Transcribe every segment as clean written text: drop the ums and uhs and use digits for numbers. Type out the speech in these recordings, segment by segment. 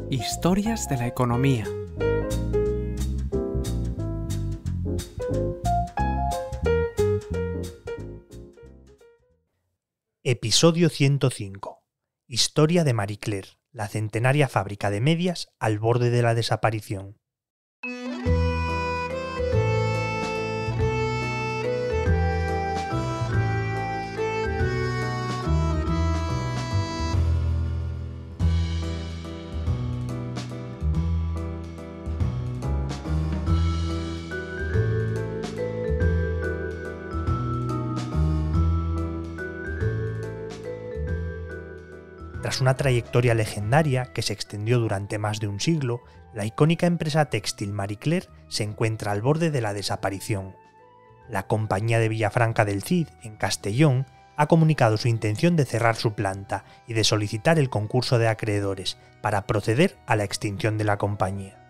Historias de la economía. Episodio 105. Historia de Marie Claire, la centenaria fábrica de medias al borde de la desaparición. Tras una trayectoria legendaria que se extendió durante más de un siglo, la icónica empresa textil Marie Claire se encuentra al borde de la desaparición. La compañía de Villafranca del Cid, en Castellón, ha comunicado su intención de cerrar su planta y de solicitar el concurso de acreedores para proceder a la extinción de la compañía.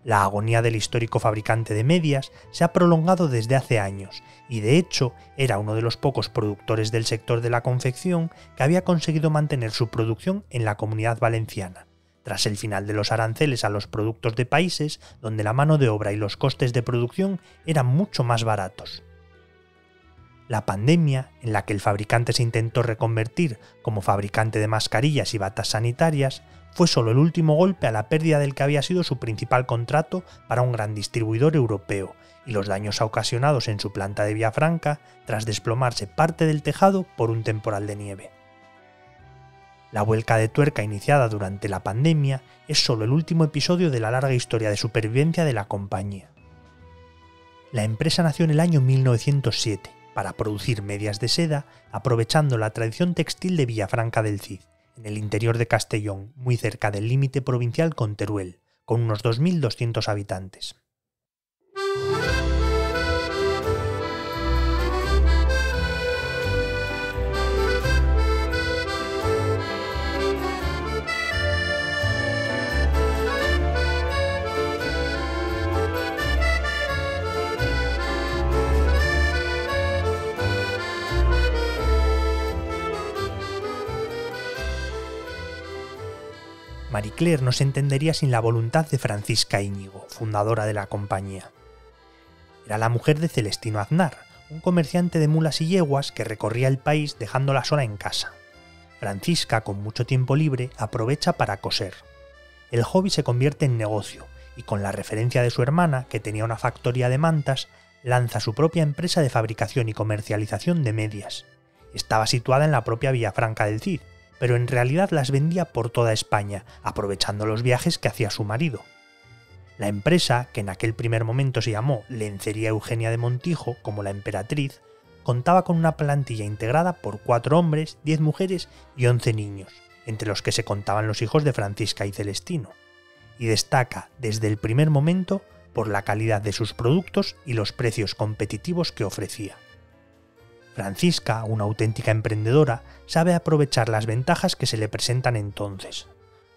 La agonía del histórico fabricante de medias se ha prolongado desde hace años y de hecho era uno de los pocos productores del sector de la confección que había conseguido mantener su producción en la Comunidad Valenciana, tras el final de los aranceles a los productos de países donde la mano de obra y los costes de producción eran mucho más baratos. La pandemia, en la que el fabricante se intentó reconvertir como fabricante de mascarillas y batas sanitarias, fue solo el último golpe a la pérdida del que había sido su principal contrato para un gran distribuidor europeo y los daños ocasionados en su planta de Villafranca tras desplomarse parte del tejado por un temporal de nieve. La vuelta de tuerca iniciada durante la pandemia es solo el último episodio de la larga historia de supervivencia de la compañía. La empresa nació en el año 1907 para producir medias de seda, aprovechando la tradición textil de Villafranca del Cid, en el interior de Castellón, muy cerca del límite provincial con Teruel, con unos 2.200 habitantes. Marie Claire no se entendería sin la voluntad de Francisca Íñigo, fundadora de la compañía. Era la mujer de Celestino Aznar, un comerciante de mulas y yeguas que recorría el país dejándola sola en casa. Francisca, con mucho tiempo libre, aprovecha para coser. El hobby se convierte en negocio y con la referencia de su hermana, que tenía una factoría de mantas, lanza su propia empresa de fabricación y comercialización de medias. Estaba situada en la propia Villafranca del Cid, pero en realidad las vendía por toda España, aprovechando los viajes que hacía su marido. La empresa, que en aquel primer momento se llamó Lencería Eugenia de Montijo, como la emperatriz, contaba con una plantilla integrada por 4 hombres, 10 mujeres y 11 niños, entre los que se contaban los hijos de Francisca y Celestino, y destaca desde el primer momento por la calidad de sus productos y los precios competitivos que ofrecía. Francisca, una auténtica emprendedora, sabe aprovechar las ventajas que se le presentan entonces.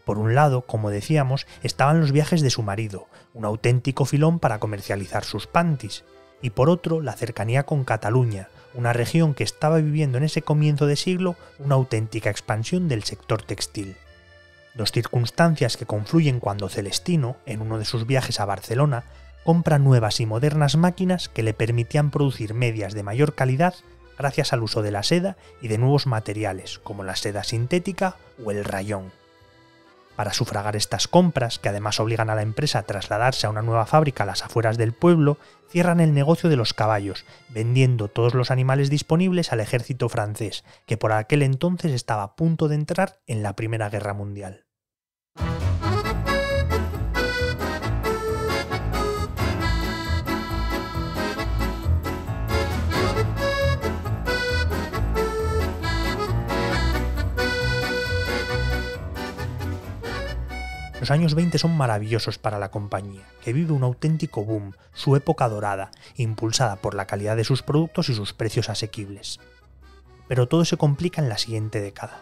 Por un lado, como decíamos, estaban los viajes de su marido, un auténtico filón para comercializar sus pantis, y por otro, la cercanía con Cataluña, una región que estaba viviendo en ese comienzo de siglo una auténtica expansión del sector textil. Dos circunstancias que confluyen cuando Celestino, en uno de sus viajes a Barcelona, compra nuevas y modernas máquinas que le permitían producir medias de mayor calidad gracias al uso de la seda y de nuevos materiales como la seda sintética o el rayón. Para sufragar estas compras, que además obligan a la empresa a trasladarse a una nueva fábrica a las afueras del pueblo, cierran el negocio de los caballos, vendiendo todos los animales disponibles al ejército francés, que por aquel entonces estaba a punto de entrar en la Primera Guerra Mundial. Los años 20 son maravillosos para la compañía, que vive un auténtico boom, su época dorada, impulsada por la calidad de sus productos y sus precios asequibles. Pero todo se complica en la siguiente década.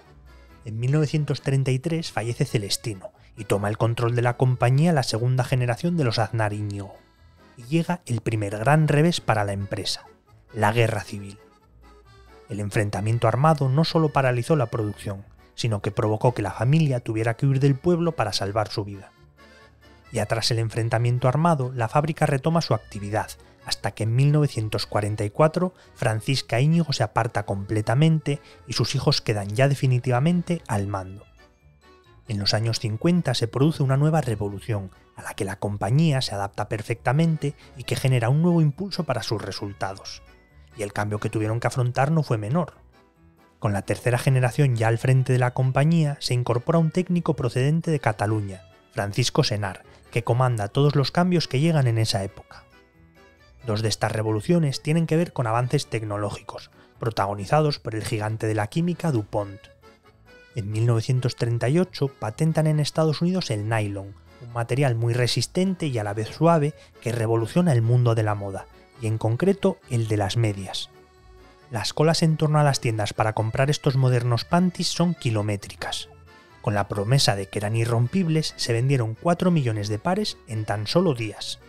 En 1933 fallece Celestino y toma el control de la compañía la segunda generación de los Aznar Íñigo. Y llega el primer gran revés para la empresa, la Guerra Civil. El enfrentamiento armado no solo paralizó la producción, sino que provocó que la familia tuviera que huir del pueblo para salvar su vida. Ya tras el enfrentamiento armado, la fábrica retoma su actividad, hasta que en 1944 Francisca Íñigo se aparta completamente y sus hijos quedan ya definitivamente al mando. En los años 50 se produce una nueva revolución, a la que la compañía se adapta perfectamente y que genera un nuevo impulso para sus resultados. Y el cambio que tuvieron que afrontar no fue menor. Con la tercera generación ya al frente de la compañía se incorpora un técnico procedente de Cataluña, Francisco Senar, que comanda todos los cambios que llegan en esa época. Dos de estas revoluciones tienen que ver con avances tecnológicos, protagonizados por el gigante de la química DuPont. En 1938 patentan en Estados Unidos el nylon, un material muy resistente y a la vez suave que revoluciona el mundo de la moda, y en concreto el de las medias. Las colas en torno a las tiendas para comprar estos modernos panties son kilométricas. Con la promesa de que eran irrompibles, se vendieron 4 millones de pares en tan solo días.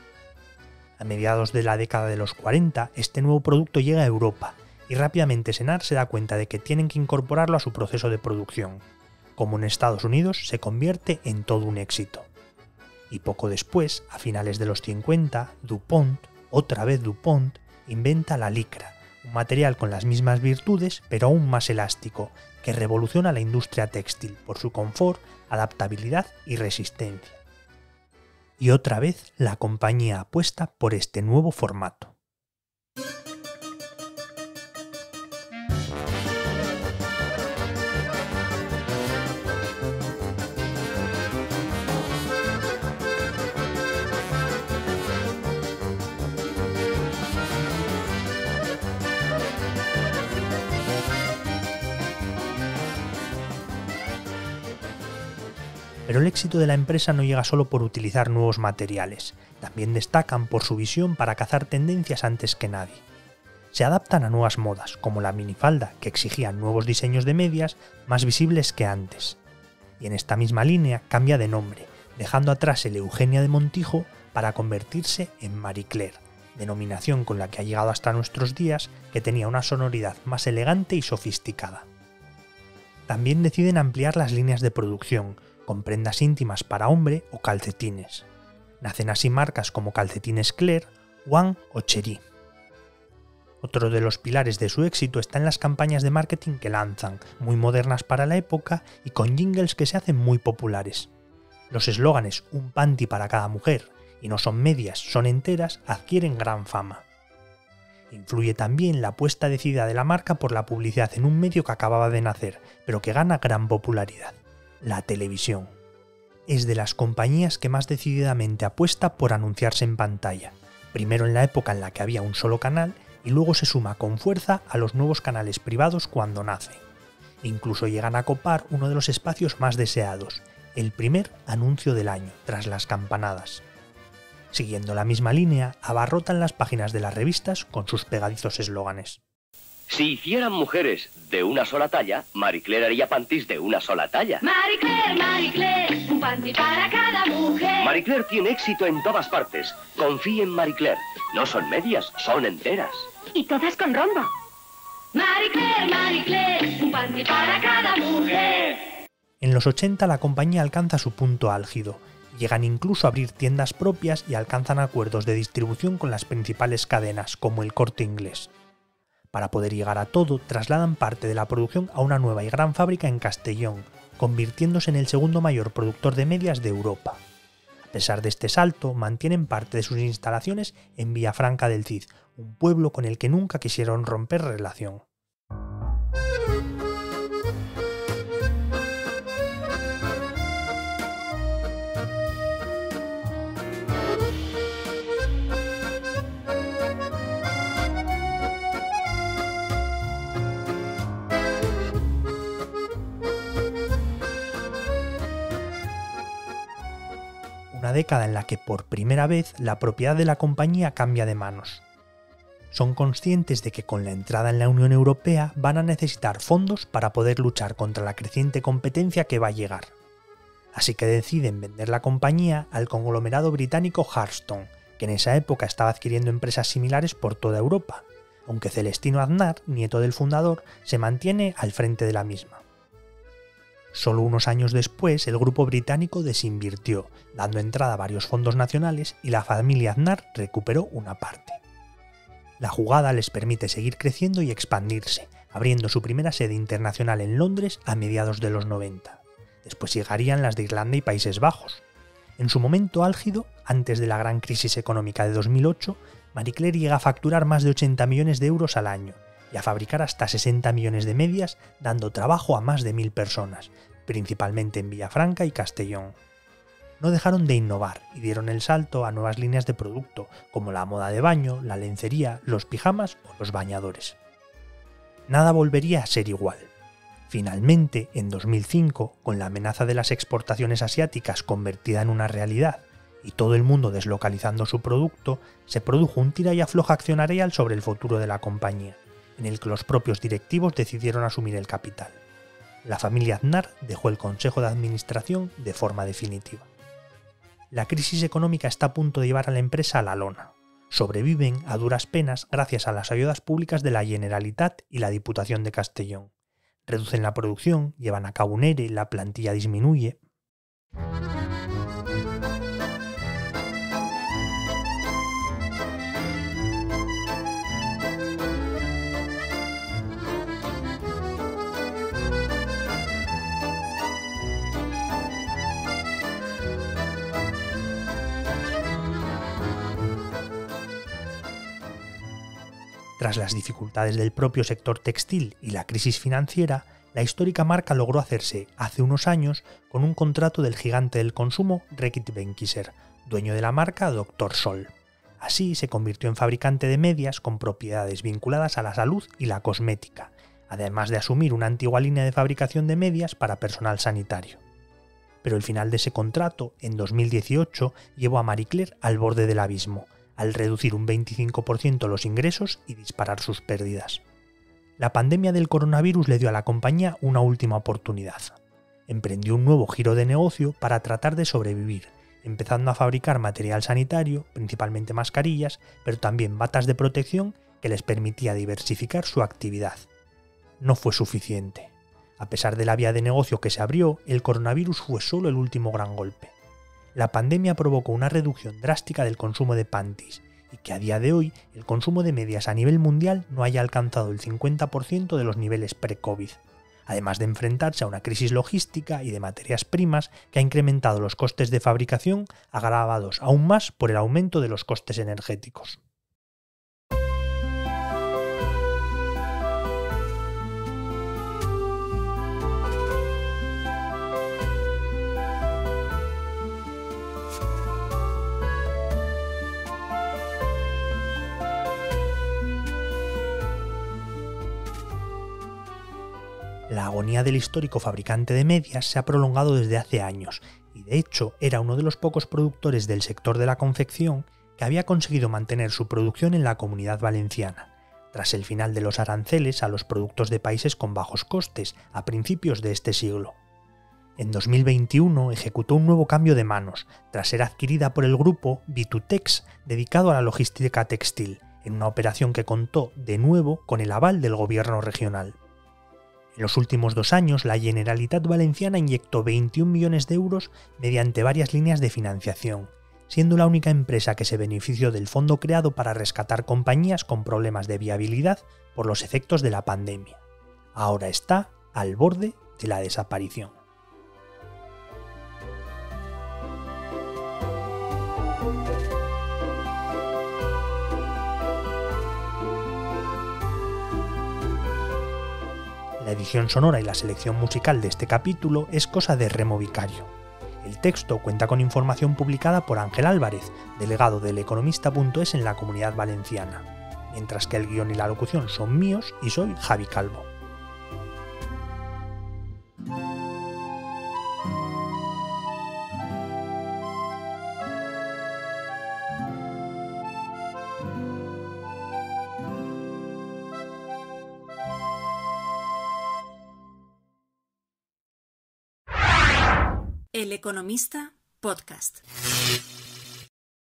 A mediados de la década de los 40, este nuevo producto llega a Europa, y rápidamente Senar se da cuenta de que tienen que incorporarlo a su proceso de producción. Como en Estados Unidos, se convierte en todo un éxito. Y poco después, a finales de los 50, DuPont, otra vez DuPont, inventa la licra, un material con las mismas virtudes pero aún más elástico, que revoluciona la industria textil por su confort, adaptabilidad y resistencia. Y otra vez la compañía apuesta por este nuevo formato. Pero el éxito de la empresa no llega solo por utilizar nuevos materiales, también destacan por su visión para cazar tendencias antes que nadie. Se adaptan a nuevas modas, como la minifalda, que exigían nuevos diseños de medias más visibles que antes. Y en esta misma línea cambia de nombre, dejando atrás el Eugenia de Montijo para convertirse en Marie Claire, denominación con la que ha llegado hasta nuestros días, que tenía una sonoridad más elegante y sofisticada. También deciden ampliar las líneas de producción, con prendas íntimas para hombre o calcetines. Nacen así marcas como Calcetines Claire, One o Cherie. Otro de los pilares de su éxito está en las campañas de marketing que lanzan, muy modernas para la época y con jingles que se hacen muy populares. Los eslóganes "un panty para cada mujer" y "no son medias, son enteras" adquieren gran fama. Influye también la apuesta decidida de la marca por la publicidad en un medio que acababa de nacer, pero que gana gran popularidad: la televisión. Es de las compañías que más decididamente apuesta por anunciarse en pantalla, primero en la época en la que había un solo canal y luego se suma con fuerza a los nuevos canales privados cuando nace. Incluso llegan a copar uno de los espacios más deseados, el primer anuncio del año, tras las campanadas. Siguiendo la misma línea, abarrotan las páginas de las revistas con sus pegadizos eslóganes. Si hicieran mujeres de una sola talla, Marie Claire haría panties de una sola talla. Marie Claire, un panty para cada mujer. Marie Claire tiene éxito en todas partes. Confíe en Marie Claire. No son medias, son enteras. Y todas con rombo. Marie Claire, un panty para cada mujer. En los 80 la compañía alcanza su punto álgido. Llegan incluso a abrir tiendas propias y alcanzan acuerdos de distribución con las principales cadenas, como el Corte Inglés. Para poder llegar a todo, trasladan parte de la producción a una nueva y gran fábrica en Castellón, convirtiéndose en el segundo mayor productor de medias de Europa. A pesar de este salto, mantienen parte de sus instalaciones en Villafranca del Cid, un pueblo con el que nunca quisieron romper relación. Una década en la que por primera vez la propiedad de la compañía cambia de manos. Son conscientes de que con la entrada en la Unión Europea van a necesitar fondos para poder luchar contra la creciente competencia que va a llegar. Así que deciden vender la compañía al conglomerado británico Hearthstone, que en esa época estaba adquiriendo empresas similares por toda Europa, aunque Celestino Aznar, nieto del fundador, se mantiene al frente de la misma. Solo unos años después, el grupo británico desinvirtió, dando entrada a varios fondos nacionales y la familia Aznar recuperó una parte. La jugada les permite seguir creciendo y expandirse, abriendo su primera sede internacional en Londres a mediados de los 90. Después llegarían las de Irlanda y Países Bajos. En su momento álgido, antes de la gran crisis económica de 2008, Marie Claire llega a facturar más de 80 millones de euros al año y a fabricar hasta 60 millones de medias, dando trabajo a más de 1000 personas, principalmente en Villafranca y Castellón. No dejaron de innovar y dieron el salto a nuevas líneas de producto, como la moda de baño, la lencería, los pijamas o los bañadores. Nada volvería a ser igual. Finalmente, en 2005, con la amenaza de las exportaciones asiáticas convertida en una realidad y todo el mundo deslocalizando su producto, se produjo un tira y afloja accionarial sobre el futuro de la compañía, en el que los propios directivos decidieron asumir el capital. La familia Aznar dejó el consejo de administración de forma definitiva. La crisis económica está a punto de llevar a la empresa a la lona. Sobreviven a duras penas gracias a las ayudas públicas de la Generalitat y la Diputación de Castellón. Reducen la producción, llevan a cabo un ERE, la plantilla disminuye. Tras las dificultades del propio sector textil y la crisis financiera, la histórica marca logró hacerse, hace unos años, con un contrato del gigante del consumo Reckitt Benckiser, dueño de la marca Dr. Sol. Así se convirtió en fabricante de medias con propiedades vinculadas a la salud y la cosmética, además de asumir una antigua línea de fabricación de medias para personal sanitario. Pero el final de ese contrato, en 2018, llevó a Marie Claire al borde del abismo, al reducir un 25% los ingresos y disparar sus pérdidas. La pandemia del coronavirus le dio a la compañía una última oportunidad. Emprendió un nuevo giro de negocio para tratar de sobrevivir, empezando a fabricar material sanitario, principalmente mascarillas, pero también batas de protección que les permitía diversificar su actividad. No fue suficiente. A pesar de la vía de negocio que se abrió, el coronavirus fue solo el último gran golpe. La pandemia provocó una reducción drástica del consumo de panties y que a día de hoy el consumo de medias a nivel mundial no haya alcanzado el 50% de los niveles pre-COVID, además de enfrentarse a una crisis logística y de materias primas que ha incrementado los costes de fabricación, agravados aún más por el aumento de los costes energéticos. La agonía del histórico fabricante de medias se ha prolongado desde hace años y de hecho era uno de los pocos productores del sector de la confección que había conseguido mantener su producción en la Comunidad Valenciana, tras el final de los aranceles a los productos de países con bajos costes a principios de este siglo. En 2021 ejecutó un nuevo cambio de manos, tras ser adquirida por el grupo Vitutex, dedicado a la logística textil, en una operación que contó de nuevo con el aval del gobierno regional. En los últimos 2 años, la Generalitat Valenciana inyectó 21 millones de euros mediante varias líneas de financiación, siendo la única empresa que se benefició del fondo creado para rescatar compañías con problemas de viabilidad por los efectos de la pandemia. Ahora está al borde de la desaparición. La edición sonora y la selección musical de este capítulo es cosa de Remo Vicario. El texto cuenta con información publicada por Ángel Álvarez, delegado del Economista.es en la Comunidad Valenciana, mientras que el guión y la locución son míos y soy Javi Calvo. El Economista Podcast.